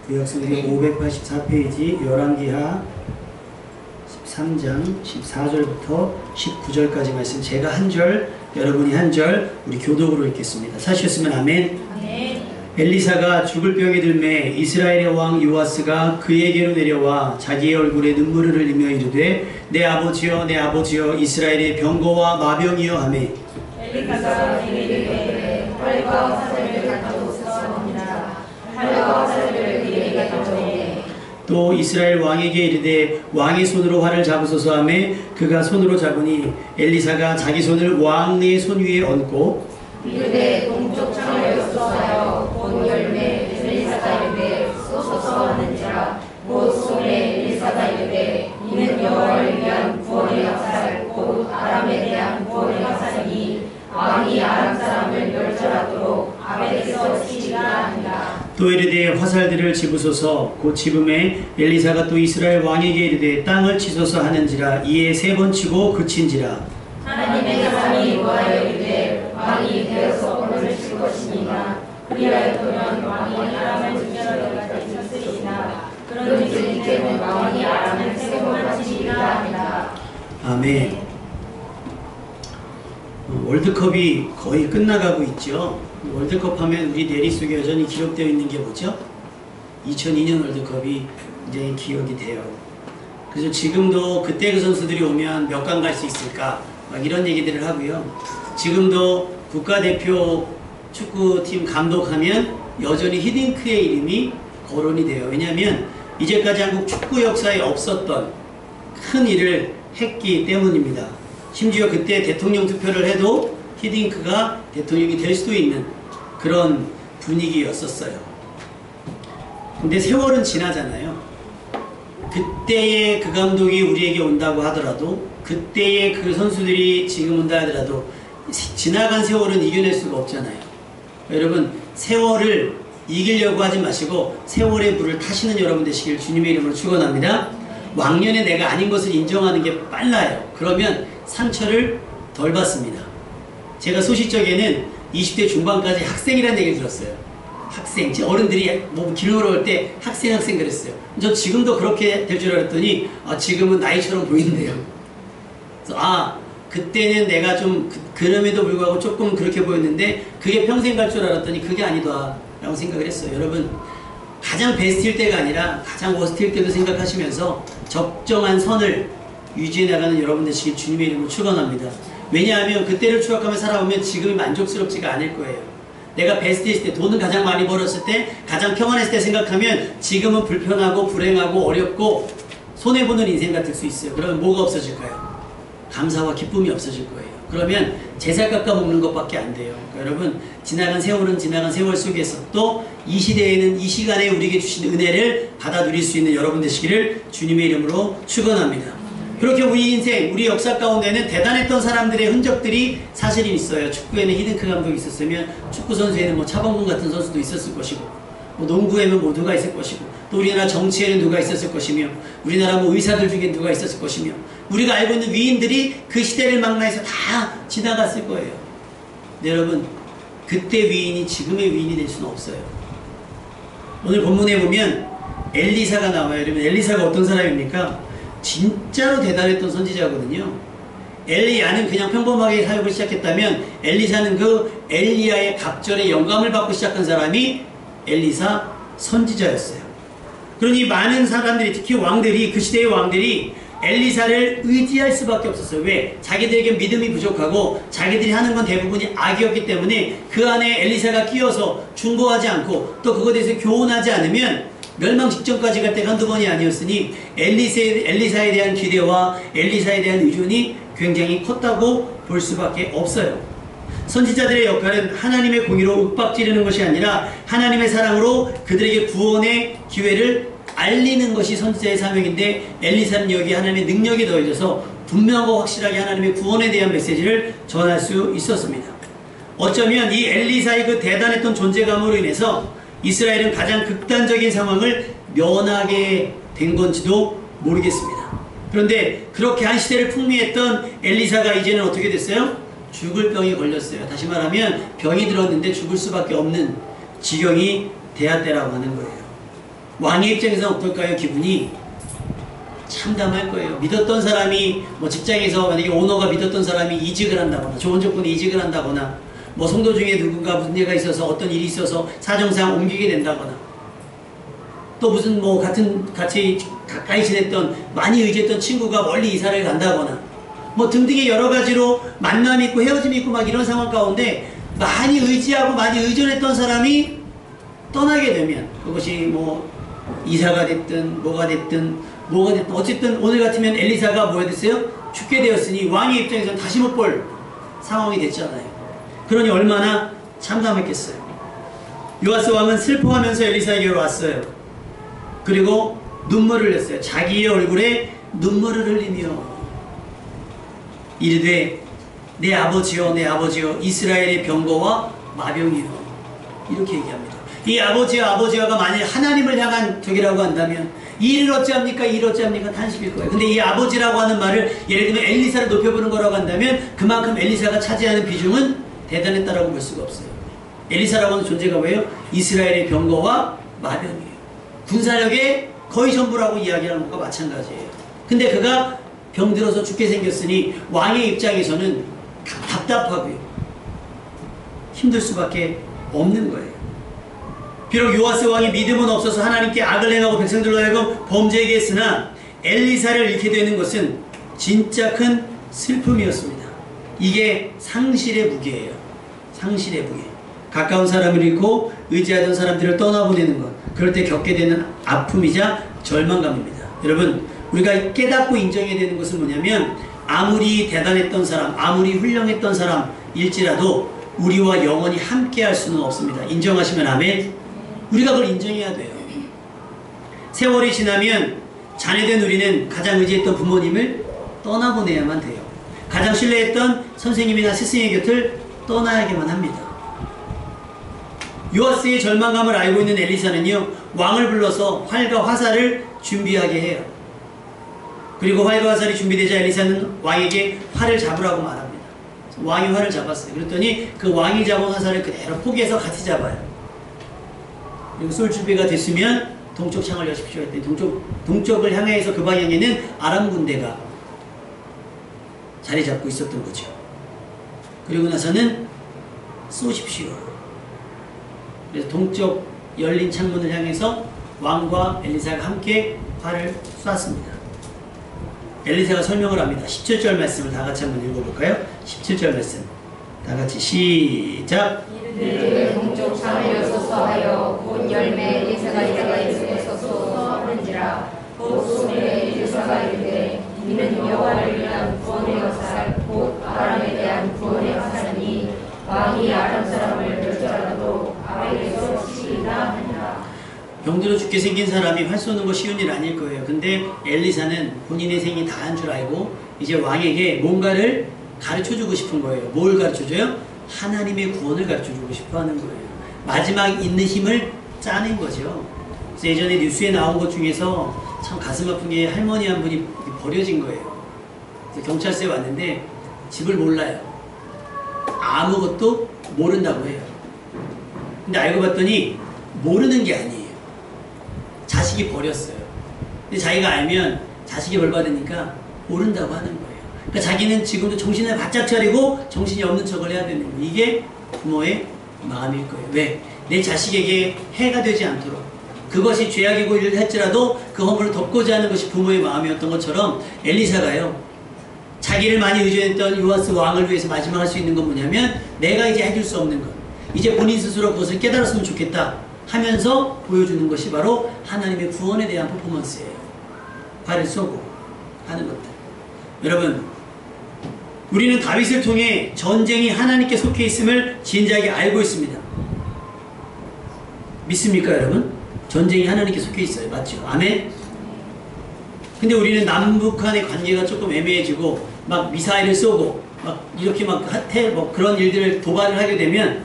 구약성경 584페이지 열왕기하 13장 14절부터 19절까지 말씀, 제가 한 절, 여러분이 한 절, 우리 교독으로 읽겠습니다. 찾으셨으면 아멘. 아멘. 엘리사가 죽을 병이 들매 이스라엘의 왕 요아스가 그에게로 내려와 자기의 얼굴에 눈물을 흘리며 이르되 내 아버지여 내 아버지여 이스라엘의 병거와 마병이여 하매 엘리사가 이르되 활과 화살을 가져오소서니라. 활과 화살을 그에게 가져오되 또 이스라엘 왕에게 이르되 왕의 손으로 활을 잡으소서 하매 그가 손으로 잡으니 엘리사가 자기 손을 왕의 손 위에 얹고 이르되 동쪽 창을 쏘사하여 본 열매 엘리사가 이르되 쏘소서 하는지라. 곧 손에 엘리사가 이르되 이는 여호와를 위한 구원의 화살 곧 아람에 대한 구원의 화살이니 왕이 아람 사람을 멸절하도록 아벨에서 치리라 하니라. 또 이르되 화살들을 집으소서. 곧 집음에 엘리사가 또 이스라엘 왕에게 이르되 땅을 치소서 하는지라. 이에 3번 치고 그친지라. 하나님의 사람이 노하여 이르되 왕이 되어서 오늘 칠 것이니라. 그리하였더면 왕이 아람을 죽여라기까지 쳤으리이나 그런즉 이제는 왕이 아람을 3번 치리라 하니라. 아멘. 월드컵이 거의 끝나가고 있죠. 월드컵 하면 우리 뇌리 속에 여전히 기록되어 있는 게 뭐죠? 2002년 월드컵이 이제 기억이 돼요. 그래서 지금도 그때 그 선수들이 오면 몇 강 갈 수 있을까? 막 이런 얘기들을 하고요. 지금도 국가대표 축구팀 감독하면 여전히 히딩크의 이름이 거론이 돼요. 왜냐하면 이제까지 한국 축구 역사에 없었던 큰 일을 했기 때문입니다. 심지어 그때 대통령 투표를 해도 히딩크가 대통령이 될 수도 있는 그런 분위기였었어요. 근데 세월은 지나잖아요. 그때의 그 감독이 우리에게 온다고 하더라도, 그때의 그 선수들이 지금 온다 하더라도 지나간 세월은 이겨낼 수가 없잖아요. 여러분, 세월을 이기려고 하지 마시고 세월의 불을 타시는 여러분 되시길 주님의 이름으로 축원합니다. 왕년에 내가 아닌 것을 인정하는 게 빨라요. 그러면 상처를 덜 받습니다. 제가 소시적에는 20대 중반까지 학생이라는 얘기를 들었어요. 학생, 어른들이 뭐 길 걸어올 때 학생 그랬어요. 저 지금도 그렇게 될 줄 알았더니 지금은 나이처럼 보이는데요. 그래서 그때는 내가 좀 그럼에도 불구하고 조금 그렇게 보였는데 그게 평생 갈 줄 알았더니 그게 아니다 라고 생각을 했어요. 여러분, 가장 베스트일 때가 아니라 가장 워스트일 때도 생각하시면서 적정한 선을 유지해 나가는 여러분 되시길 주님의 이름으로 축원합니다. 왜냐하면 그때를 추억하며 살아오면 지금이 만족스럽지가 않을 거예요. 내가 베스트일 때, 돈을 가장 많이 벌었을 때, 가장 평안했을 때 생각하면 지금은 불편하고 불행하고 어렵고 손해보는 인생 같을 수 있어요. 그러면 뭐가 없어질까요? 감사와 기쁨이 없어질 거예요. 그러면 제살 깎아먹는 것밖에 안 돼요. 그러니까 여러분, 지나간 세월은 지나간 세월 속에서 또 이 시대에는 이 시간에 우리에게 주신 은혜를 받아 누릴 수 있는 여러분 되시기를 주님의 이름으로 축원합니다. 그렇게 우리 인생, 우리 역사 가운데는 대단했던 사람들의 흔적들이 사실은 있어요. 축구에는 히딩크 감독이 있었으면 축구 선수에는 뭐 차범근 같은 선수도 있었을 것이고, 뭐 농구에는 뭐 누가 있을 것이고, 또 우리나라 정치에는 누가 있었을 것이며, 우리나라 뭐 의사들 중에 누가 있었을 것이며, 우리가 알고 있는 위인들이 그 시대를 망라해서 다 지나갔을 거예요. 네, 여러분, 그때 위인이 지금의 위인이 될 수는 없어요. 오늘 본문에 보면 엘리사가 나와요. 여러분, 엘리사가 어떤 사람입니까? 진짜로 대단했던 선지자거든요. 엘리야는 그냥 평범하게 사역을 시작했다면 엘리사는 그 엘리야의 갑절에 영감을 받고 시작한 사람이 엘리사 선지자였어요. 그러니 많은 사람들이, 특히 왕들이, 그 시대의 왕들이 엘리사를 의지할 수밖에 없었어요. 왜? 자기들에게 믿음이 부족하고 자기들이 하는 건 대부분이 악이었기 때문에 그 안에 엘리사가 끼어서 중보하지 않고 또 그것에 대해서 교훈하지 않으면 멸망 직전까지 갈 때가 한두 번이 아니었으니 엘리사에 대한 기대와 엘리사에 대한 의존이 굉장히 컸다고 볼 수밖에 없어요. 선지자들의 역할은 하나님의 공의로 윽박지르는 것이 아니라 하나님의 사랑으로 그들에게 구원의 기회를 알리는 것이 선지자의 사명인데, 엘리사는 여기 하나님의 능력이 더해져서 분명하고 확실하게 하나님의 구원에 대한 메시지를 전할 수 있었습니다. 어쩌면 이 엘리사의 그 대단했던 존재감으로 인해서 이스라엘은 가장 극단적인 상황을 면하게 된 건지도 모르겠습니다. 그런데 그렇게 한 시대를 풍미했던 엘리사가 이제는 어떻게 됐어요? 죽을 병이 걸렸어요. 다시 말하면 병이 들었는데 죽을 수밖에 없는 지경이 되었다라고 하는 거예요. 왕의 입장에서는 어떨까요? 기분이 참담할 거예요. 믿었던 사람이 뭐 직장에서 만약에 오너가 믿었던 사람이 이직을 한다거나 좋은 조건에 이직을 한다거나 뭐 성도 중에 누군가 문제가 있어서 어떤 일이 있어서 사정상 옮기게 된다거나 또 무슨 뭐 같이 가까이 지냈던 많이 의지했던 친구가 멀리 이사를 간다거나 뭐 등등의 여러 가지로 만남이 있고 헤어짐이 있고 막 이런 상황 가운데 많이 의지하고 많이 의존했던 사람이 떠나게 되면 그것이 뭐 이사가 됐든 뭐가 됐든 어쨌든 오늘 같으면 엘리사가 뭐가 됐어요? 죽게 되었으니 왕의 입장에서는 다시 못 볼 상황이 됐잖아요. 그러니 얼마나 참담했겠어요. 요아스 왕은 슬퍼하면서 엘리사에게로 왔어요. 그리고 눈물을 흘렸어요. 자기의 얼굴에 눈물을 흘리며 이르되 내 아버지여 이스라엘의 병거와 마병이여 이렇게 얘기합니다. 이 아버지여가 만약 하나님을 향한 적이라고 한다면 이 일을 어찌합니까? 탄식일 거예요. 근데 이 아버지라고 하는 말을 예를 들면 엘리사를 높여보는 거라고 한다면 그만큼 엘리사가 차지하는 비중은 대단했다라고 볼 수가 없어요. 엘리사라고 하는 존재가 뭐예요? 이스라엘의 병거와 마병이에요. 군사력의 거의 전부라고 이야기하는 것과 마찬가지예요. 근데 그가 병들어서 죽게 생겼으니 왕의 입장에서는 답답하고요. 힘들 수밖에 없는 거예요. 비록 요아스 왕이 믿음은 없어서 하나님께 악을 행하고 백성들로 하여금 범죄하게 했으나 엘리사를 잃게 되는 것은 진짜 큰 슬픔이었습니다. 이게 상실의 무게예요. 상실의 무게. 가까운 사람을 잃고 의지하던 사람들을 떠나보내는 것. 그럴 때 겪게 되는 아픔이자 절망감입니다. 여러분, 우리가 깨닫고 인정해야 되는 것은 뭐냐면 아무리 대단했던 사람, 아무리 훌륭했던 사람일지라도 우리와 영원히 함께 할 수는 없습니다. 인정하시면 아멘. 우리가 그걸 인정해야 돼요. 세월이 지나면 자녀된 우리는 가장 의지했던 부모님을 떠나보내야만 돼요. 가장 신뢰했던 선생님이나 스승의 곁을 떠나야만 합니다. 요아스의 절망감을 알고 있는 엘리사는요, 왕을 불러서 활과 화살을 준비하게 해요. 그리고 활과 화살이 준비되자 엘리사는 왕에게 활을 잡으라고 말합니다. 왕이 활을 잡았어요. 그랬더니 그 왕이 잡은 화살을 그대로 포기해서 같이 잡아요. 그리고 쏠 준비가 됐으면 동쪽 창을 여십시오 했더니 동쪽을 향해서 그 방향에는 아람 군대가 자리 잡고 있었던 거죠. 그리고 나서는 쏘십시오. 그래서 동쪽 열린 창문을 향해서 왕과 엘리사가 함께 활을 쐈습니다. 엘리사가 설명을 합니다. 17절 말씀을 다 같이 한번 읽어볼까요? 17절 말씀 다 같이 시작. 이르되 동쪽 창을 여소서 하여 곧 열매 엘리사가 이르되 쏘소하는지라 곧 소매 엘리사가 이르되 이는 여호와를 위한 구원의 화살 곧 아람에 대한 구원의 화살이니 왕이 아람 사람을 멸절하라도 아벨에 쏘시리라 하니라. 병들어 죽게 생긴 사람이 활 쏘는 거 쉬운 일 아닐 거예요. 근데 엘리사는 본인의 생이 다한 줄 알고 이제 왕에게 뭔가를 가르쳐주고 싶은 거예요. 뭘 가르쳐줘요? 하나님의 구원을 가르쳐주고 싶어 하는 거예요. 마지막 있는 힘을 짜낸 거죠. 그래서 예전에 뉴스에 나온 것 중에서 참 가슴 아픈 게 할머니 한 분이 버려진 거예요. 그래서 경찰서에 왔는데 집을 몰라요. 아무것도 모른다고 해요. 근데 알고 봤더니 모르는 게 아니에요. 자식이 버렸어요. 근데 자기가 알면 자식이 벌 받으니까 모른다고 하는 거예요. 그러니까 자기는 지금도 정신을 바짝 차리고 정신이 없는 척을 해야 되는 거예요. 이게 부모의 마음일 거예요. 왜? 내 자식에게 해가 되지 않도록 그것이 죄악이고 일을 할지라도 그 허물을 덮고자 하는 것이 부모의 마음이었던 것처럼 엘리사가요, 자기를 많이 의존했던 요아스 왕을 위해서 마지막 할 수 있는 건 뭐냐면 내가 이제 해줄 수 없는 것, 이제 본인 스스로 그것을 깨달았으면 좋겠다 하면서 보여주는 것이 바로 하나님의 구원에 대한 퍼포먼스예요. 발을 쏘고 하는 것들. 여러분, 우리는 다윗을 통해 전쟁이 하나님께 속해 있음을 진작에 알고 있습니다. 믿습니까, 여러분? 전쟁이 하나님께 속해 있어요. 맞죠? 아멘? 근데 우리는 남북한의 관계가 조금 애매해지고 막 미사일을 쏘고 막 이렇게 막 그런 일들을 도발을 하게 되면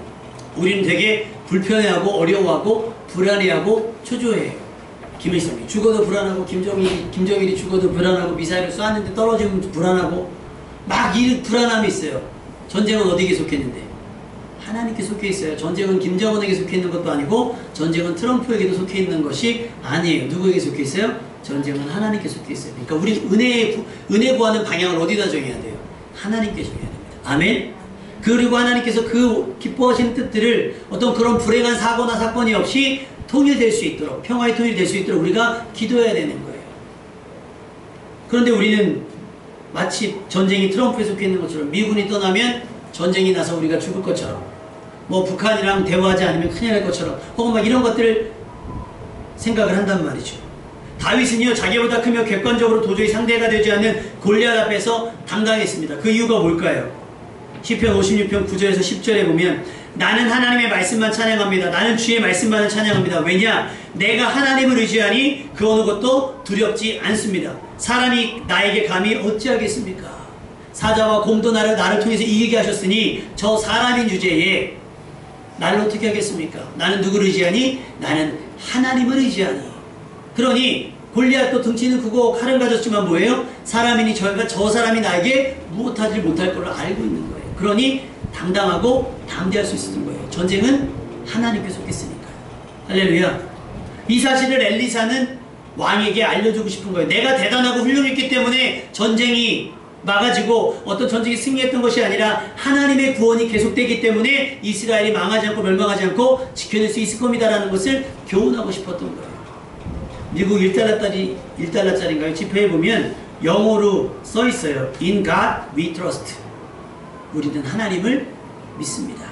우리는 되게 불편해하고 어려워하고 불안해하고 초조해요. 김일성이 죽어도 불안하고 김정일이 죽어도 불안하고 미사일을 쏘았는데 떨어지면 불안하고 막 이 불안함이 있어요. 전쟁은 어디에 속했는데? 하나님께 속해 있어요. 전쟁은 김정은에게 속해 있는 것도 아니고 전쟁은 트럼프에게도 속해 있는 것이 아니에요. 누구에게 속해 있어요? 전쟁은 하나님께 속해 있어요. 그러니까 우리 은혜 구하는 방향을 어디다 정해야 돼요? 하나님께 정해야 됩니다. 아멘. 그리고 하나님께서 그 기뻐하시는 뜻들을 어떤 그런 불행한 사고나 사건이 없이 통일될 수 있도록, 평화의 통일이 될 수 있도록 우리가 기도해야 되는 거예요. 그런데 우리는 마치 전쟁이 트럼프에 속해 있는 것처럼, 미군이 떠나면 전쟁이 나서 우리가 죽을 것처럼, 뭐 북한이랑 대화하지 않으면 큰일 날 것처럼, 혹은 막 이런 것들을 생각을 한단 말이죠. 다윗은요, 자기보다 크며 객관적으로 도저히 상대가 되지 않는 골리앗 앞에서 당당했습니다. 그 이유가 뭘까요? 시편 56편 9절에서 10절에 보면, 나는 하나님의 말씀만 찬양합니다. 나는 주의 말씀만을 찬양합니다. 왜냐? 내가 하나님을 의지하니 그 어느 것도 두렵지 않습니다. 사람이 나에게 감히 어찌하겠습니까? 사자와 곰도 나를 통해서 이기게 하셨으니 저 사람인 주제에 나를 어떻게 하겠습니까? 나는 누구를 의지하니? 나는 하나님을 의지하니. 그러니 골리앗도 등치는 크고 칼은 가졌지만 뭐예요? 사람이니 저 사람이 나에게 무엇하지 못할 걸 알고 있는 거예요. 그러니 당당하고 담대할 수 있었던 거예요. 전쟁은 하나님께 속했으니까요. 할렐루야. 이 사실을 엘리사는 왕에게 알려주고 싶은 거예요. 내가 대단하고 훌륭했기 때문에 전쟁이 막아지고 어떤 전쟁이 승리했던 것이 아니라 하나님의 구원이 계속되기 때문에 이스라엘이 망하지 않고 멸망하지 않고 지켜낼 수 있을 겁니다라는 것을 교훈하고 싶었던 거예요. 미국 1달러짜리인가요? 지폐에 보면 영어로 써 있어요. In God we trust. 우리는 하나님을 믿습니다.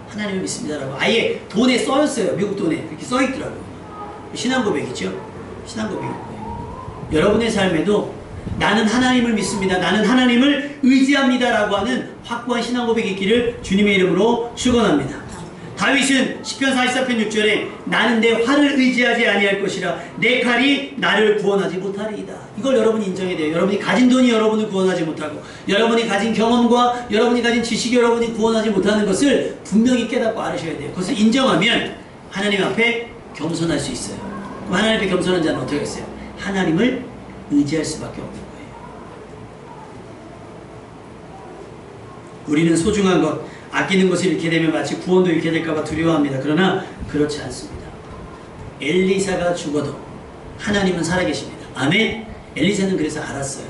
하나님을 믿습니다라고 아예 돈에 써 있어요. 미국 돈에 그렇게 써 있더라고요. 신앙 고백이죠. 신앙 고백이고요. 여러분의 삶에도 나는 하나님을 믿습니다. 나는 하나님을 의지합니다. 라고 하는 확고한 신앙 고백이 있기를 주님의 이름으로 축원합니다. 다윗은 시편 44편 6절에 나는 내 활을 의지하지 아니할 것이라 내 칼이 나를 구원하지 못하리이다. 이걸 여러분이 인정해야 돼요. 여러분이 가진 돈이 여러분을 구원하지 못하고 여러분이 가진 경험과 여러분이 가진 지식이 여러분이 구원하지 못하는 것을 분명히 깨닫고 알으셔야 돼요. 그것을 인정하면 하나님 앞에 겸손할 수 있어요. 그럼 하나님 앞에 겸손한 자는 어떻게 하겠어요? 하나님을 의지할 수밖에 없는 거예요. 우리는 소중한 것, 아끼는 것을 잃게 되면 마치 구원도 잃게 될까봐 두려워합니다. 그러나 그렇지 않습니다. 엘리사가 죽어도 하나님은 살아계십니다. 아멘. 엘리사는 그래서 알았어요.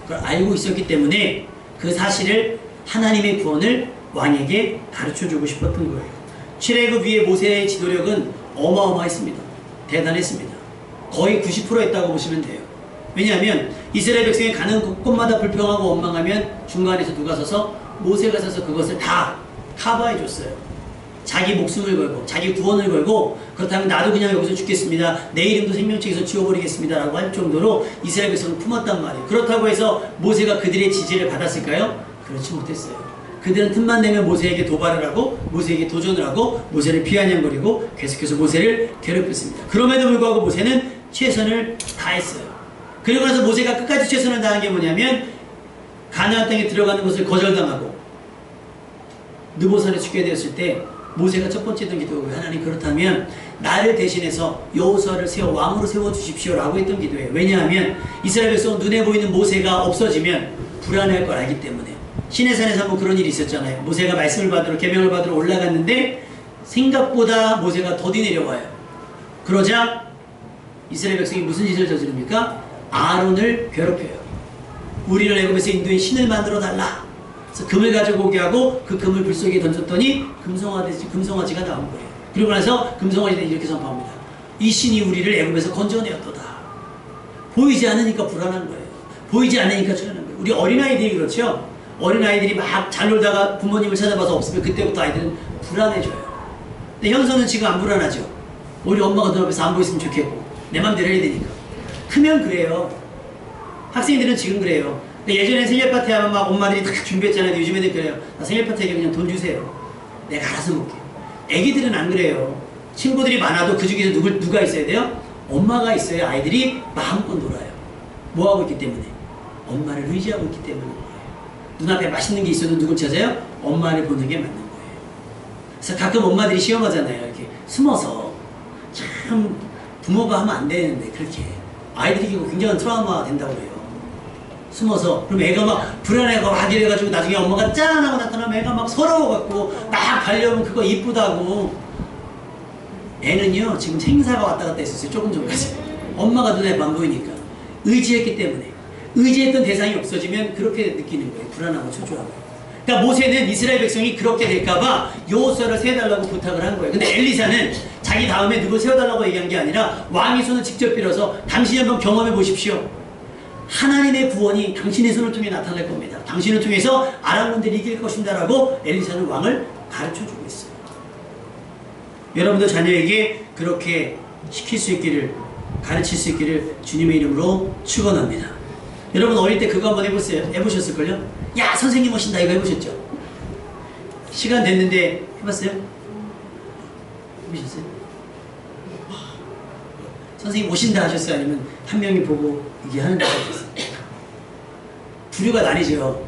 그걸 알고 있었기 때문에 그 사실을 하나님의 구원을 왕에게 가르쳐주고 싶었던 거예요. 출애굽 위에 모세의 지도력은 어마어마했습니다. 대단했습니다. 거의 90% 했다고 보시면 돼요. 왜냐하면 이스라엘 백성이 가는 곳곳마다 불평하고 원망하면 중간에서 누가 서서 모세가 서서 그것을 다 커버해 줬어요. 자기 목숨을 걸고 자기 구원을 걸고 그렇다면 나도 그냥 여기서 죽겠습니다. 내 이름도 생명책에서 지워버리겠습니다. 라고 할 정도로 이스라엘 백성을 품었단 말이에요. 그렇다고 해서 모세가 그들의 지지를 받았을까요? 그렇지 못했어요. 그들은 틈만 내면 모세에게 도발을 하고 모세에게 도전을 하고 모세를 비아냥거리고 계속해서 모세를 괴롭혔습니다. 그럼에도 불구하고 모세는 최선을 다했어요. 그리고 나서 모세가 끝까지 최선을 다한 게 뭐냐면 가나안 땅에 들어가는 것을 거절당하고 느보산에 죽게 되었을 때 모세가 첫 번째 했던 기도가 하나님 그렇다면 나를 대신해서 여호수아를 왕으로 세워주십시오 라고 했던 기도예요. 왜냐하면 이스라엘 백성은 눈에 보이는 모세가 없어지면 불안할 걸 알기 때문에. 시내산에서 한번 그런 일이 있었잖아요. 모세가 말씀을 받으러 계명을 받으러 올라갔는데 생각보다 모세가 더디 내려와요. 그러자 이스라엘 백성이 무슨 짓을 저지릅니까? 아론을 괴롭혀요. 우리를 애굽에서 인도인 신을 만들어 달라. 그래서 금을 가지고 오게 하고 그 금을 불 속에 던졌더니 금송아지가 나온 거예요. 그리고 나서 금송아지는 이렇게 선포합니다. 이 신이 우리를 애굽에서 건져내었도다. 보이지 않으니까 불안한 거예요. 보이지 않으니까 불안한 거예요. 우리 어린아이들이 그렇죠. 어린아이들이 막 잘 놀다가 부모님을 찾아봐서 없으면 그때부터 아이들은 불안해져요. 근데 현서는 지금 안 불안하죠. 우리 엄마가 눈 앞에서 안 보였으면 좋겠고 내 맘대로 해야 되니까. 크면 그래요. 학생들은 지금 그래요. 예전에 생일 파티 하면 막 엄마들이 다 준비했잖아요. 요즘 애들 그래요. 나 생일 파티에 그냥 돈 주세요. 내가 알아서 먹게. 애기들은 안 그래요. 친구들이 많아도 그 중에서 누가 있어야 돼요? 엄마가 있어야 아이들이 마음껏 놀아요. 뭐 하고 있기 때문에? 엄마를 의지하고 있기 때문에. 눈앞에 맛있는 게 있어도 누굴 찾아요? 엄마를 보는 게 맞는 거예요. 그래서 가끔 엄마들이 시험하잖아요. 이렇게 숨어서. 참 부모가 하면 안 되는데 그렇게. 아이들이 굉장한 트라우마가 된다고 그래요. 숨어서. 그럼 애가 막 불안해가 막 이래가지고 나중에 엄마가 짠 하고 나타나면 애가 막 서러워갖고 막 가려면 그거 이쁘다고. 애는요 지금 생사가 왔다 갔다 했었어요. 조금 전까지. 엄마가 눈에 안 보이니까. 의지했기 때문에. 의지했던 대상이 없어지면 그렇게 느끼는 거예요. 불안하고 초조하고. 그러니까 모세는 이스라엘 백성이 그렇게 될까봐 여호수아를 세워달라고 부탁을 한 거예요. 근데 엘리사는 자기 다음에 누구 세워달라고 얘기한 게 아니라 왕의 손을 직접 빌어서 당신이 한번 경험해 보십시오. 하나님의 구원이 당신의 손을 통해 나타날 겁니다. 당신을 통해서 아람군들이 이길 것입니다라고 엘리사는 왕을 가르쳐주고 있어요. 여러분도 자녀에게 그렇게 시킬 수 있기를, 가르칠 수 있기를 주님의 이름으로 축원합니다. 여러분 어릴 때 그거 한번 해보세요. 해보셨을걸요? 야 선생님 오신다 이거 해보셨죠? 시간 됐는데 해봤어요? 해보셨어요? 선생님 오신다 하셨어요? 아니면 한 명이 보고 이게 하는다 하셨어요? 부류가 나뉘죠.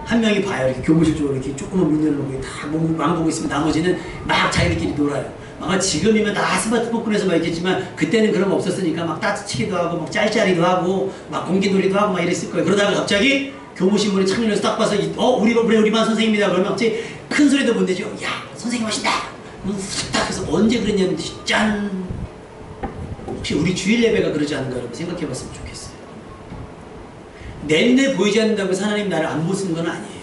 한 명이 봐요. 이렇게 교무실 쪽으로 이렇게 조그만 문 열어놓고 다 망 보고 있으면 나머지는 막 자기들끼리 놀아요. 아마 지금이면 다 스마트폰에서 막 있겠지만 그때는 그런 거 없었으니까 막 따뜻치기도 하고 막 짤짤이도 하고 막 공기놀이도 하고 막 이랬을 거예요. 그러다가 갑자기 교무실 문이 창문에서 딱 봐서 우리 반 선생님이다 그러면 갑자기 큰 소리도 못 내죠. 야 선생님 하신다. 딱 해서 언제 그랬냐는 듯이 짠. 혹시 우리 주일 예배가 그러지 않은가 여러분 생각해 봤으면 좋겠어요. 내 눈에 보이지 않는다고 해서 하나님 나를 안 보시는 건 아니에요.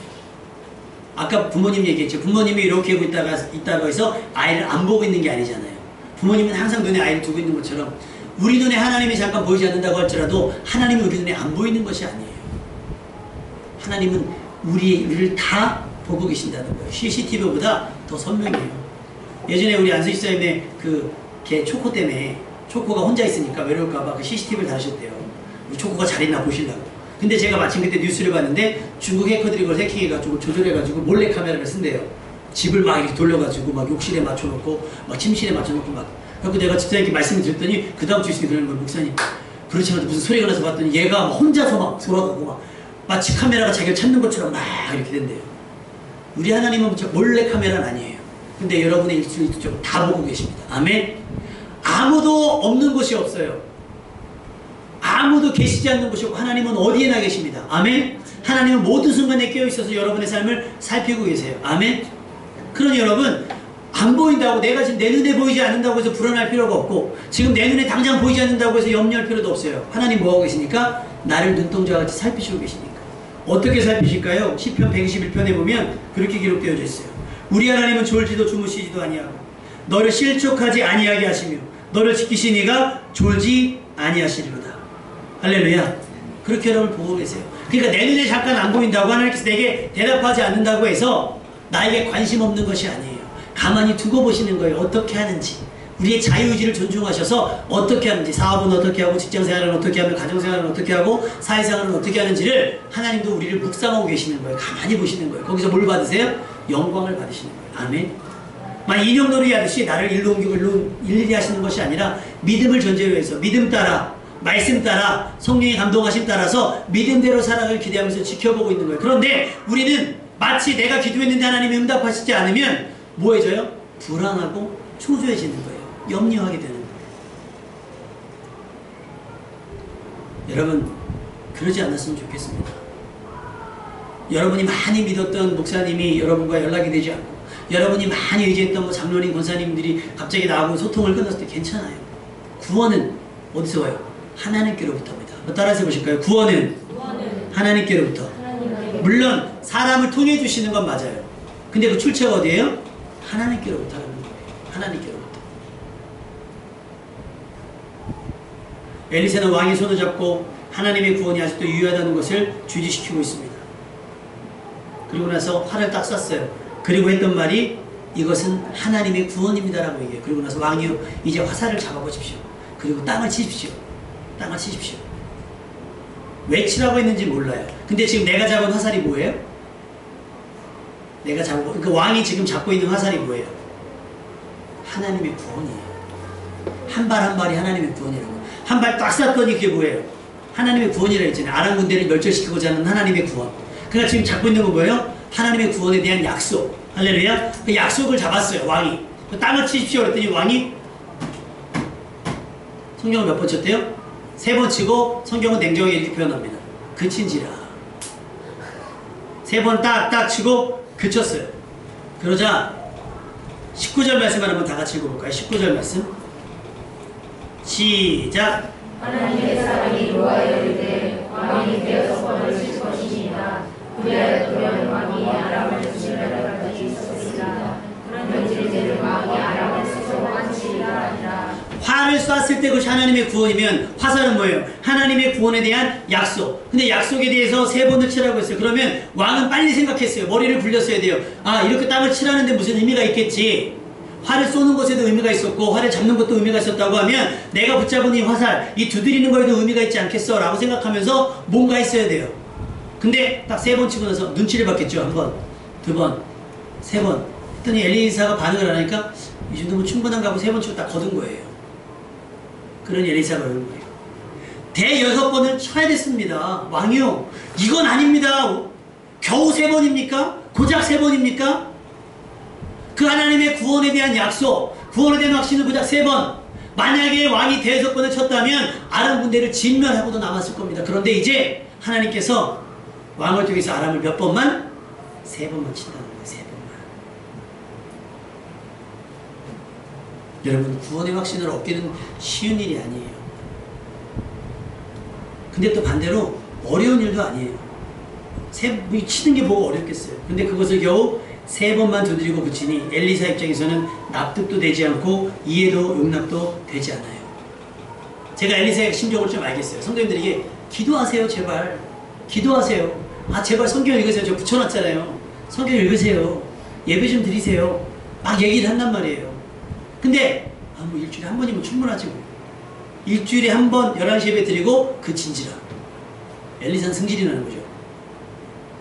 아까 부모님 얘기했죠. 부모님이 이렇게 하고 있다고 해서 아이를 안 보고 있는 게 아니잖아요. 부모님은 항상 눈에 아이를 두고 있는 것처럼 우리 눈에 하나님이 잠깐 보이지 않는다고 할지라도 하나님이 우리 눈에 안 보이는 것이 아니에요. 하나님은 우리를 다 보고 계신다는 거예요. CCTV보다 더 선명해요. 예전에 우리 안수희 집사님의 걔 초코 때문에 초코가 혼자 있으니까 외로울까봐 그 CCTV를 달으셨대요. 우리 초코가 잘 있나 보시려고. 근데 제가 마침 그때 뉴스를 봤는데 중국 해커들이 그걸 해킹해가지고 조절해가지고 몰래 카메라를 쓴대요. 집을 막 이렇게 돌려가지고 막 욕실에 맞춰놓고 막 침실에 맞춰놓고 막. 그래서 내가 집사님께 말씀을 드렸더니 그 다음 주에 그러는 거예요. 목사님 그렇지 않아도 무슨 소리가 나서 봤더니 얘가 막 혼자서 막 돌아가고 막 마치 카메라가 자기를 찾는 것처럼 막 이렇게 된대요. 우리 하나님은 몰래 카메라는 아니에요. 근데 여러분의 일주일도 다 보고 계십니다. 아멘. 아무도 없는 곳이 없어요. 아무도 계시지 않는 곳이 없고 하나님은 어디에나 계십니다. 아멘. 하나님은 모든 순간에 깨어있어서 여러분의 삶을 살피고 계세요. 아멘. 그러니 여러분 안 보인다고 내가 지금 내 눈에 보이지 않는다고 해서 불안할 필요가 없고 지금 내 눈에 당장 보이지 않는다고 해서 염려할 필요도 없어요. 하나님 뭐하고 계시니까? 나를 눈동자와 같이 살피시고 계시니까. 어떻게 살피실까요? 시편 121편에 보면 그렇게 기록되어 있어요. 우리 하나님은 졸지도 주무시지도 아니하고 너를 실족하지 아니하게 하시며 너를 지키시니가 졸지 아니하시리로다. 할렐루야. 그렇게 여러분 보고 계세요. 그러니까 내 눈에 잠깐 안 보인다고 하나님께서 내게 대답하지 않는다고 해서 나에게 관심 없는 것이 아니에요. 가만히 두고 보시는 거예요. 어떻게 하는지. 우리의 자유의지를 존중하셔서 어떻게 하는지, 사업은 어떻게 하고 직장생활은 어떻게 하며 가정생활은 어떻게 하고 사회생활은 어떻게 하는지를 하나님도 우리를 묵상하고 계시는 거예요. 가만히 보시는 거예요. 거기서 뭘 받으세요? 영광을 받으시는 거예요. 아멘. 막 인형놀이 하듯이 나를 일로 옮기고 일일이 하시는 것이 아니라 믿음을 전제로 해서 믿음 따라 말씀 따라 성령의 감동하심 따라서 믿음대로 살아가길 기대하면서 지켜보고 있는 거예요. 그런데 우리는 마치 내가 기도했는데 하나님이 응답하시지 않으면 뭐해져요? 불안하고 초조해지는 거예요. 염려하게 되는 거예요. 여러분 그러지 않았으면 좋겠습니다. 여러분이 많이 믿었던 목사님이 여러분과 연락이 되지 않고 여러분이 많이 의지했던 뭐 장로님, 권사님들이 갑자기 나하고 소통을 끊었을 때 괜찮아요. 구원은 어디서 와요? 하나님께로부터입니다. 따라서 해보실까요? 구원은 하나님께로부터. 물론 사람을 통해 주시는 건 맞아요. 근데 그 출처가 어디예요? 하나님께로부터 하는 거예요. 하나님께로부터. 엘리사는 왕의 손을 잡고 하나님의 구원이 아직도 유효하다는 것을 주지시키고 있습니다. 그리고 나서 활을 딱 쐈어요. 그리고 했던 말이 이것은 하나님의 구원입니다 라고 얘기해요. 그리고 나서 왕이요 이제 화살을 잡아보십시오. 그리고 땅을 치십시오. 땅을 치십시오. 왜 치라고 했는지 몰라요. 근데 지금 내가 잡은 화살이 뭐예요? 내가 잡고 그 왕이 지금 잡고 있는 화살이 뭐예요? 하나님의 구원이에요. 한 발 한 발이 하나님의 구원이라고. 한 발 딱 쐈더니 그게 뭐예요? 하나님의 구원이라고 했잖아요. 아람 군대를 멸절시키고자 하는 하나님의 구원. 그러니까 지금 잡고 있는 건 뭐예요? 하나님의 구원에 대한 약속. 할렐루야. 그 약속을 잡았어요. 왕이. 그 땅을 치십시오 그랬더니 왕이 성경을 몇 번 쳤대요? 3번 치고 성경은 냉정하게 이렇게 표현합니다. 그친지라. 세 번 딱딱 치고 그쳤어요. 그러자 19절 말씀을 한번 다 같이 읽어볼까요? 19절 말씀 시작. 하나님의 사람이 노아에 이르되 왕이 되어서 번을 칠 것이니라. 그리하여 그런 왕이 아람을 수시하려 가지 있었으나 그런즉 이제는 왕이 아람을 스스로 한치리라 하니라. 화를 쐈을 때 그것이 하나님의 구원이면 화살은 뭐예요? 하나님의 구원에 대한 약속. 근데 약속에 대해서 세 번을 치라고 했어요. 그러면 왕은 빨리 생각했어요. 머리를 굴렸어야 돼요. 아, 이렇게 땅을 치라는데 무슨 의미가 있겠지. 활을 쏘는 것에도 의미가 있었고 활을 잡는 것도 의미가 있었다고 하면 내가 붙잡은 이 화살, 이 두드리는 거에도 의미가 있지 않겠어? 라고 생각하면서 뭔가 했어야 돼요. 근데 딱 세 번 치고 나서 눈치를 봤겠죠. 한 번, 두 번, 세 번 했더니 엘리사가 반응을 안 하니까 이 정도면 충분한가 하고 세 번 치고 딱 거둔 거예요. 그러니 엘리사가 그러는 거예요. 대여섯 번을 쳐야 됐습니다. 왕이요, 이건 아닙니다. 겨우 세 번입니까? 고작 세 번입니까? 그 하나님의 구원에 대한 약속, 구원에 대한 확신을 고작 세 번. 만약에 왕이 대여섯 번을 쳤다면 아람 군대를 진멸하고도 남았을 겁니다. 그런데 이제 하나님께서 왕을 통해서 아람을 몇 번만? 세 번만 친다는 거예요. 세 번만. 여러분, 구원의 확신을 얻기는 쉬운 일이 아니에요. 근데 또 반대로 어려운 일도 아니에요. 치는 게 뭐가 어렵겠어요. 근데 그것을 겨우 세 번만 두드리고 붙이니 엘리사 입장에서는 납득도 되지 않고 이해도 용납도 되지 않아요. 제가 엘리사의 심정을 좀 알겠어요. 성도님들에게 기도하세요. 제발 기도하세요. 아, 제발 성경 읽으세요. 저 붙여놨잖아요. 성경 읽으세요. 예배 좀 드리세요. 막 얘기를 한단 말이에요. 근데 뭐 일주일에 한 번이면 충분하지 뭐. 일주일에 한 번 11시 예배 드리고 그친지라. 엘리사는 승질이 나는 거죠.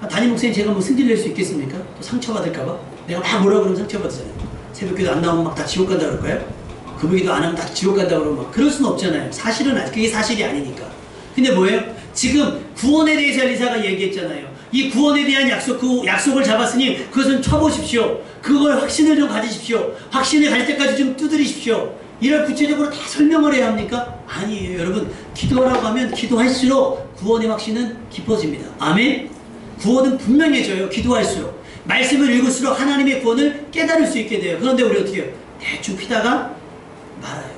아, 담임 목사님 제가 뭐 승질 낼 수 있겠습니까? 또 상처받을까봐? 내가 막 뭐라 그러면 상처받잖아요. 새벽기도 안 나오면 막 다 지옥 간다 그럴까요? 금요기도 안 하면 다 지옥 간다 그러면 막 그럴 수는 없잖아요. 사실은 그게 사실이 아니니까. 근데 뭐예요? 지금 구원에 대해서 엘리사가 얘기했잖아요. 이 구원에 대한 약속, 그 약속을 잡았으니 그것은 쳐보십시오. 그걸 확신을 좀 가지십시오. 확신을 갈 때까지 좀 두드리십시오. 이걸 구체적으로 다 설명을 해야 합니까? 아니에요. 여러분, 기도하라고 하면 기도할수록 구원의 확신은 깊어집니다. 아멘? 구원은 분명해져요. 기도할수록. 말씀을 읽을수록 하나님의 구원을 깨달을 수 있게 돼요. 그런데 우리 어떻게 해요? 대충 피다가 말아요.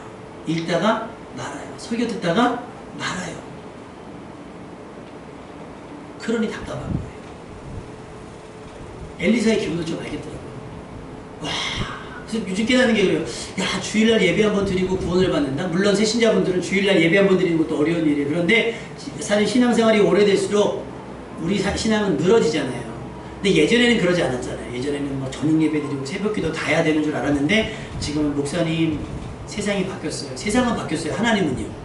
읽다가 말아요. 설교 듣다가 말아요. 그러니 답답한 거예요. 엘리사의 기분을 좀 알겠더라고요. 와, 그래서 요즘 깨닫는 게 그래요. 야, 주일날 예배 한번 드리고 구원을 받는다? 물론 새신자분들은 주일날 예배 한번 드리는 것도 어려운 일이에요. 그런데 사실 신앙생활이 오래될수록 우리 신앙은 늘어지잖아요. 근데 예전에는 그러지 않았잖아요. 예전에는 뭐 저녁 예배 드리고 새벽기도 다 해야 되는 줄 알았는데 지금은 목사님 세상이 바뀌었어요. 세상은 바뀌었어요. 하나님은요.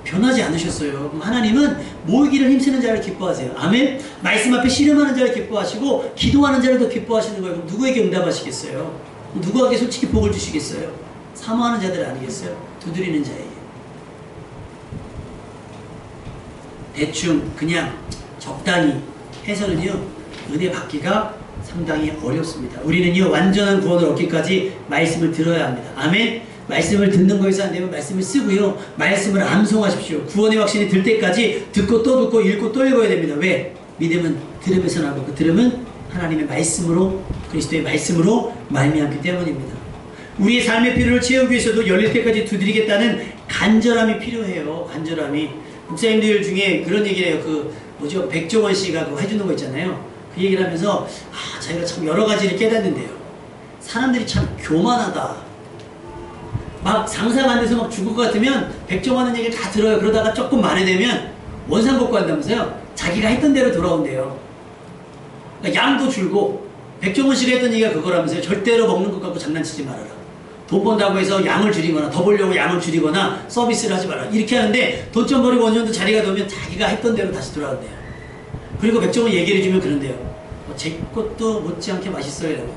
변하지 않으셨어요. 그럼 하나님은 모이기를 힘쓰는 자를 기뻐하세요. 아멘? 말씀 앞에 씨름하는 자를 기뻐하시고 기도하는 자를 더 기뻐하시는 거예요. 그럼 누구에게 응답하시겠어요? 누구에게 솔직히 복을 주시겠어요? 사모하는 자들 아니겠어요? 두드리는 자에게. 대충 그냥 적당히 해서는요 은혜 받기가 상당히 어렵습니다. 우리는요 완전한 구원을 얻기까지 말씀을 들어야 합니다. 아멘? 말씀을 듣는 거에서 안 되면 말씀을 쓰고요. 말씀을 암송하십시오. 구원의 확신이 들 때까지 듣고 또 듣고 읽고 또 읽어야 됩니다. 왜? 믿음은 들음에서 나고 그 들음은 하나님의 말씀으로 그리스도의 말씀으로 말미암기 때문입니다. 우리의 삶의 필요를 채우기 위해서도 열릴 때까지 두드리겠다는 간절함이 필요해요. 간절함이. 목사님들 중에 그런 얘기를 해요. 그 뭐죠? 백종원 씨가 그거 해주는 거 있잖아요. 그 얘기를 하면서 아, 자기가 참 여러 가지를 깨닫는데요. 사람들이 참 교만하다. 막 상상 안 돼서 막 죽을 것 같으면 백종원은 얘기 다 들어요. 그러다가 조금 만회되면 원상복구한다면서요. 자기가 했던 대로 돌아온대요. 그러니까 양도 줄고 백종원 씨가 했던 얘기가 그거라면서요. 절대로 먹는 것 갖고 장난치지 말아라. 돈 번다고 해서 양을 줄이거나 더 벌려고 양을 줄이거나 서비스를 하지 마라. 이렇게 하는데 돈 좀 버리고 어느 정도 자리가 되면 자기가 했던 대로 다시 돌아온대요. 그리고 백종원 얘기를 해주면 그런데요. 제 것도 못지않게 맛있어요. 이러고.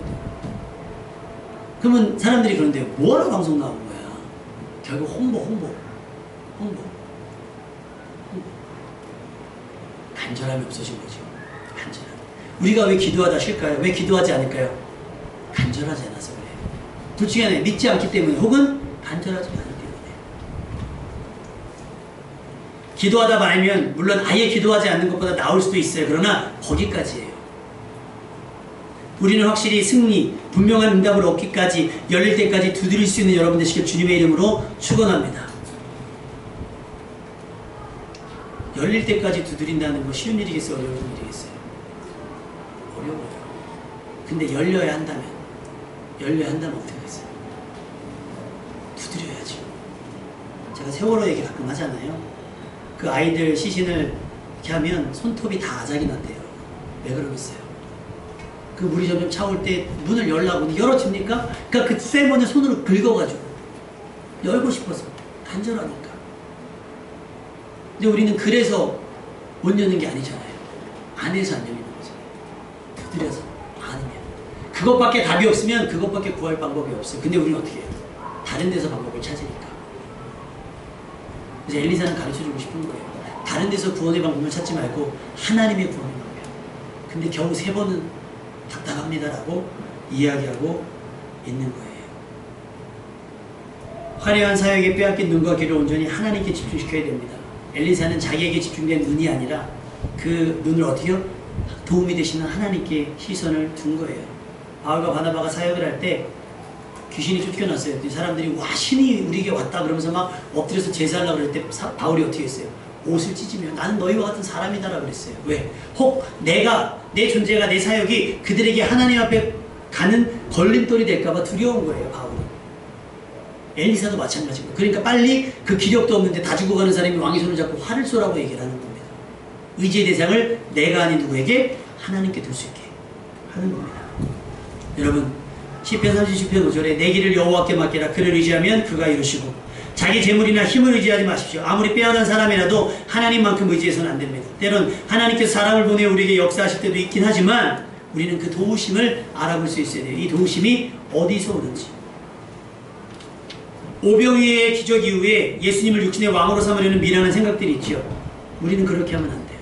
그러면 사람들이 그런데요. 뭐하러 방송 나온 거야? 결국 홍보. 간절함이 없어진 거죠. 간절함. 우리가 왜 기도하다 쉴까요? 왜 기도하지 않을까요? 간절하지 않아서 그래요. 둘 중에 하나 믿지 않기 때문에 혹은 간절하지 않기 때문에. 기도하다 말면 물론 아예 기도하지 않는 것보다 나을 수도 있어요. 그러나 거기까지예요. 우리는 확실히 승리, 분명한 응답을 얻기까지, 열릴 때까지 두드릴 수 있는 여러분 되시길 주님의 이름으로 축원합니다. 열릴 때까지 두드린다는 거 쉬운 일이겠어요? 어려운 일이겠어요? 어려워요. 근데 열려야 한다면 어떻게 하겠어요? 두드려야죠. 제가 세월호 얘기 가끔 하잖아요. 그 아이들 시신을 이렇게 하면 손톱이 다 아작이 난대요. 왜 그러겠어요? 그 물이 점점 차올 때 문을 열라고 열어집니까? 그러니까 그 쇠문을 손으로 긁어가지고 열고 싶어서 간절하니까. 근데 우리는 그래서 못 여는 게 아니잖아요. 안에서 안 열리는 거죠. 두드려서 안으면. 그것밖에 답이 없으면 그것밖에 구할 방법이 없어요. 근데 우리는 어떻게 해요? 다른 데서 방법을 찾으니까. 그래서 엘리사는 가르쳐주고 싶은 거예요. 다른 데서 구원의 방법을 찾지 말고 하나님의 구원의 방법. 근데 겨우 3번은 답답합니다라고 이야기하고 있는 거예요. 화려한 사역에 빼앗긴 눈과 귀를 온전히 하나님께 집중시켜야 됩니다. 엘리사는 자기에게 집중된 눈이 아니라 그 눈을 어떻게요? 도움이 되시는 하나님께 시선을 둔 거예요. 바울과 바나바가 사역을 할 때 귀신이 쫓겨났어요. 사람들이 와 신이 우리에게 왔다 그러면서 막 엎드려서 제사하려고 그럴 때 바울이 어떻게 했어요? 옷을 찢으며 나는 너희와 같은 사람이다라고 그랬어요. 왜? 혹 내 존재가 내 사역이 그들에게 하나님 앞에 가는 걸림돌이 될까봐 두려운 거예요. 바울이. 엘리사도 마찬가지고. 그러니까 빨리 그 기력도 없는데 다 죽어가는 사람이 왕의 손을 잡고 활을 쏘라고 얘기를 하는 겁니다. 의지의 대상을 내가 아닌 누구에게? 하나님께 둘 수 있게 하는 겁니다. 여러분 시편 37편 5절에 내 길을 여호와께 맡기라. 그를 의지하면 그가 이루시고 자기 재물이나 힘을 의지하지 마십시오. 아무리 빼어난 사람이라도 하나님만큼 의지해서는 안 됩니다. 때론 하나님께서 사람을 보내 우리에게 역사하실 때도 있긴 하지만 우리는 그 도우심을 알아볼 수 있어야 돼요. 이 도우심이 어디서 오는지. 오병이의 기적 이후에 예수님을 육신의 왕으로 삼으려는 미련한 생각들이 있죠. 우리는 그렇게 하면 안 돼요.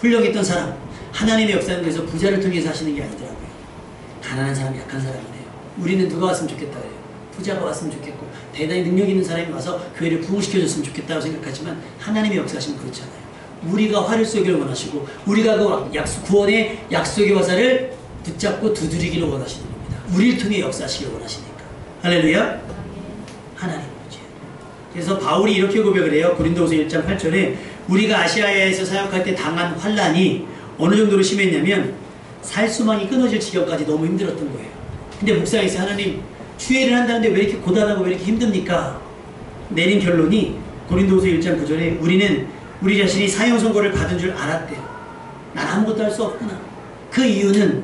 훌륭했던 사람, 하나님의 역사는 그래서 부자를 통해서 하시는 게 아니더라고요. 가난한 사람, 약한 사람이네요. 우리는 누가 왔으면 좋겠다 그래요. 부자가 왔으면 좋겠고 대단히 능력 있는 사람이 와서 교회를 부흥시켜줬으면 좋겠다고 생각하지만 하나님의 역사하시면 그렇지 않아요. 우리가 화를 쏘기를 원하시고 우리가 그 구원의 약속의 화살을 붙잡고 두드리기를 원하시는 겁니다. 우리를 통해 역사하시기를 원하시니까. 할렐루야. 하나님 문제. 그래서 바울이 이렇게 고백을 해요. 고린도후서 1장 8절에 우리가 아시아에서 사역할 때 당한 환난이 어느 정도로 심했냐면 살수망이 끊어질 지경까지 너무 힘들었던 거예요. 근데 묵상에서 하나님 주의를 한다는데 왜 이렇게 고단하고 왜 이렇게 힘듭니까? 내린 결론이 고린도후서 1장 9절에 우리는 우리 자신이 사형 선고를 받은 줄 알았대요. 난 아무것도 할 수 없구나. 그 이유는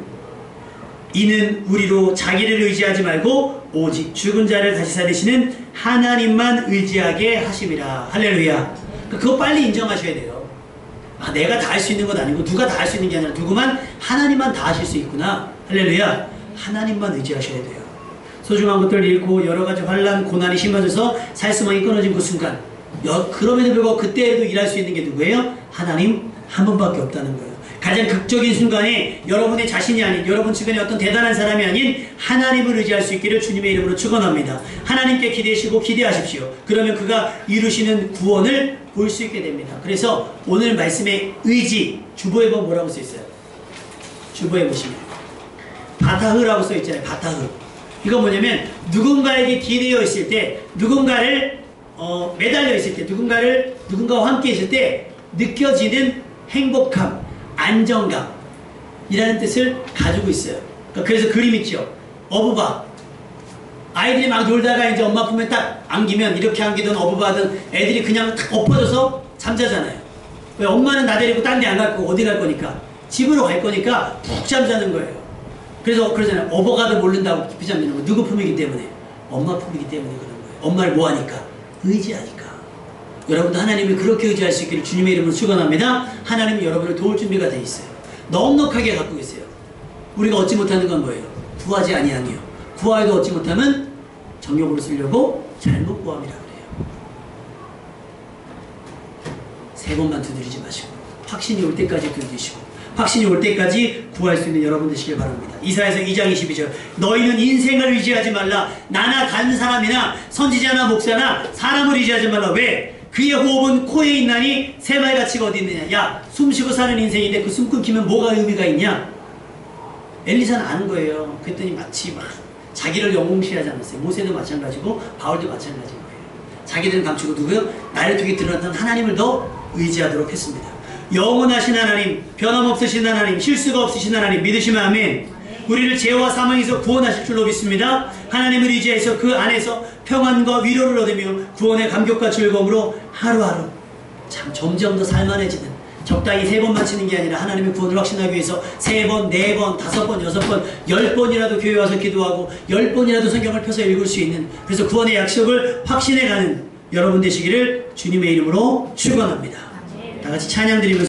이는 우리로 자기를 의지하지 말고 오직 죽은 자를 다시 살리시는 하나님만 의지하게 하심이라. 할렐루야. 그거 빨리 인정하셔야 돼요. 아, 내가 다 할 수 있는 건 아니고 누가 다 할 수 있는 게 아니라 누구만 하나님만 다 하실 수 있구나. 할렐루야. 하나님만 의지하셔야 돼요. 소중한 것들 잃고 여러 가지 환난 고난이 심해져서 살수망이 끊어진 그 순간 그럼에도 불구하고 그때에도 일할 수 있는 게 누구예요? 하나님 한 분밖에 없다는 거예요. 가장 극적인 순간에 여러분의 자신이 아닌 여러분 주변에 어떤 대단한 사람이 아닌 하나님을 의지할 수 있기를 주님의 이름으로 축원합니다. 하나님께 기대시고 기대하십시오. 그러면 그가 이루시는 구원을 볼 수 있게 됩니다. 그래서 오늘 말씀의 의지 주보에 보면 뭐라고 써있어요? 주보에 보시면 바타흐라고 써있잖아요. 바타흐. 이건 뭐냐면 누군가에게 기대어 있을 때 누군가를 매달려 있을 때 누군가와 함께 있을 때 느껴지는 행복함, 안정감이라는 뜻을 가지고 있어요. 그래서 그림 있죠. 어부바. 아이들이 막 놀다가 이제 엄마 품에 딱 안기면 이렇게 안기든 어부바든 애들이 그냥 탁 엎어져서 잠자잖아요. 왜? 엄마는 나 데리고 딴 데 안 갈 거고 어디 갈 거니까 집으로 갈 거니까 푹 잠자는 거예요. 그래서 그러잖아요. 어버가도 모른다고 깊이 잠드는 거. 누구 품이기 때문에? 엄마 품이기 때문에 그런 거예요. 엄마를 뭐 하니까? 의지하니까. 여러분도 하나님을 그렇게 의지할 수 있기를 주님의 이름으로 축원합니다. 하나님이 여러분을 도울 준비가 돼 있어요. 넉넉하게 갖고 계세요. 우리가 얻지 못하는 건 뭐예요? 구하지 아니하니요. 구하여도 얻지 못하면 정욕으로 쓰려고 잘못 구함이라 그래요. 3번만 두드리지 마시고 확신이 올 때까지 두드리시고 확신이 올 때까지 구할 수 있는 여러분 되시길 바랍니다. 이사야서 2장 22절 너희는 인생을 의지하지 말라. 나나 다른 사람이나 선지자나 목사나 사람을 의지하지 말라. 왜? 그의 호흡은 코에 있나니 새마의 가치가 어디 있느냐. 야, 숨쉬고 사는 인생인데 그 숨 끊기면 뭐가 의미가 있냐? 엘리사는 아는 거예요. 그랬더니 마치 막 자기를 영웅시하지 않았어요. 모세도 마찬가지고 바울도 마찬가지인 거예요. 자기들은 감추고 누구요? 나를 통해 드러났던 하나님을 더 의지하도록 했습니다. 영원하신 하나님, 변함없으신 하나님, 실수가 없으신 하나님 믿으시면 아멘. 우리를 죄와 사망에서 구원하실 줄로 믿습니다. 하나님을 의지해서 그 안에서 평안과 위로를 얻으며 구원의 감격과 즐거움으로 하루하루 참 점점 더 살만해지는, 적당히 3번 마치는 게 아니라 하나님의 구원을 확신하기 위해서 3번, 4번, 5번, 6번, 10번이라도 교회 와서 기도하고 10번이라도 성경을 펴서 읽을 수 있는, 그래서 구원의 약속을 확신해가는 여러분 되시기를 주님의 이름으로 축원합니다. 다 같이 찬양 드리면서